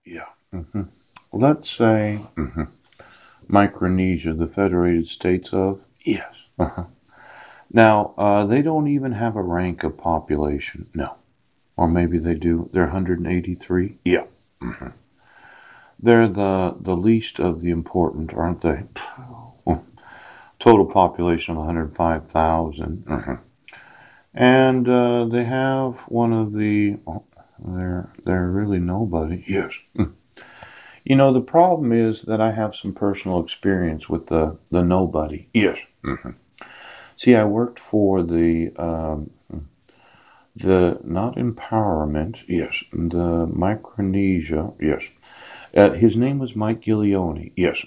Yeah. hmm Let's say Micronesia, the Federated States of. Yes. Uh-huh. Now, they don't even have a rank of population. No. Or maybe they do. They're 183. Yeah. hmm They're the least of the important, aren't they? Total population of 105,000. And they have one of the. Oh, they're really nobody. Yes. You know, the problem is that I have some personal experience with the nobody. Yes. See, I worked for the not empowerment. Yes. The Micronesia. Yes. His name was Mike Gileone. Yes.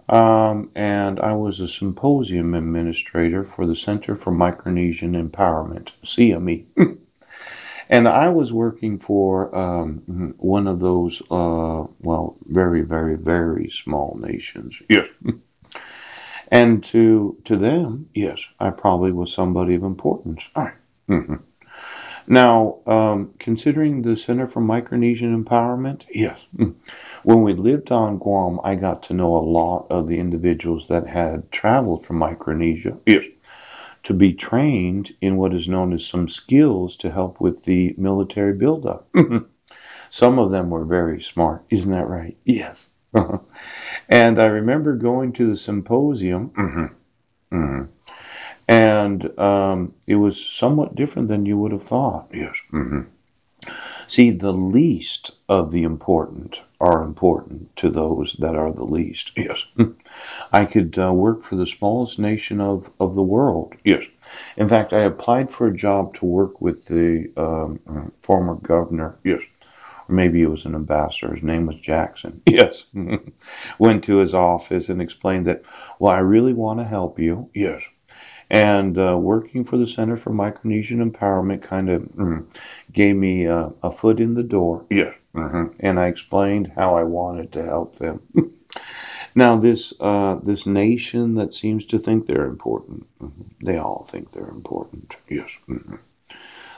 And I was a symposium administrator for the Center for Micronesian Empowerment, CME. And I was working for one of those, well, very, very, very small nations. Yes. And to them, yes, I probably was somebody of importance. All right. Now, considering the Center for Micronesian Empowerment, yes. When we lived on Guam, I got to know a lot of the individuals that had traveled from Micronesia. Yes. To be trained in what is known as some skills to help with the military buildup. Some of them were very smart. Isn't that right? Yes. And I remember going to the symposium, and it was somewhat different than you would have thought. Yes. See, the least of the important are important to those that are the least. Yes. I could work for the smallest nation of the world. Yes. In fact, I applied for a job to work with the former governor. Yes. Or maybe it was an ambassador. His name was Jackson. Yes. Went to his office and explained that, well, I really want to help you. Yes. And working for the Center for Micronesian Empowerment kind of gave me a foot in the door. Yes. And I explained how I wanted to help them. Now, this nation that seems to think they're important, they all think they're important. Yes.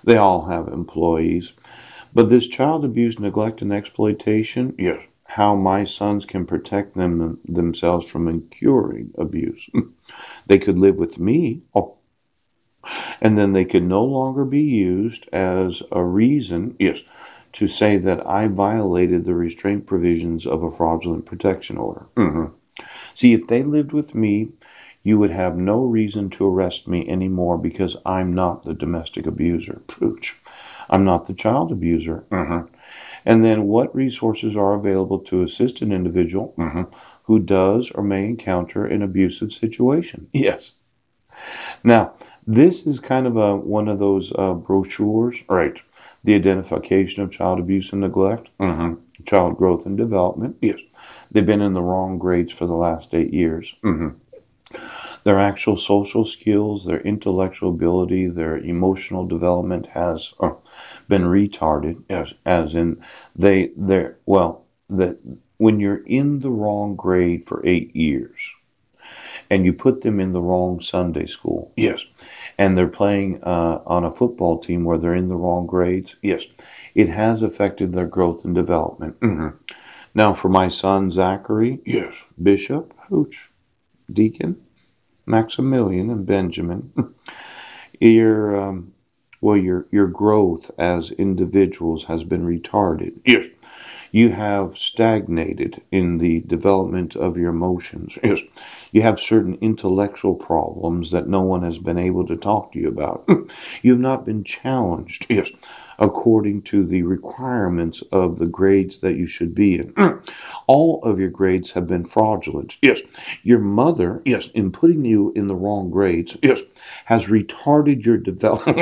They all have employees. But this child abuse, neglect, and exploitation, yes, how my sons can protect themselves from incurring abuse. They could live with me, and then they could no longer be used as a reason, yes, to say that I violated the restraint provisions of a fraudulent protection order. See, if they lived with me, you would have no reason to arrest me anymore because I'm not the domestic abuser. Pooch. I'm not the child abuser. And then what resources are available to assist an individual who does or may encounter an abusive situation? Yes. Now, this is kind of one of those brochures, right? The identification of child abuse and neglect, child growth and development. Yes, they've been in the wrong grades for the last 8 years. Their actual social skills, their intellectual ability, their emotional development has been retarded, as in they're well that when you're in the wrong grade for 8 years and you put them in the wrong Sunday school. Yes. And they're playing on a football team where they're in the wrong grades. Yes. It has affected their growth and development. Now, for my son Zachary, yes, Bishop, Hooch, Deacon, Maximilian, and Benjamin, your your growth as individuals has been retarded. Yes, you have stagnated in the development of your emotions. Yes, you have certain intellectual problems that no one has been able to talk to you about. You've not been challenged. Yes, according to the requirements of the grades that you should be in. All of your grades have been fraudulent. Yes, your mother, yes, in putting you in the wrong grades, yes, has retarded your development.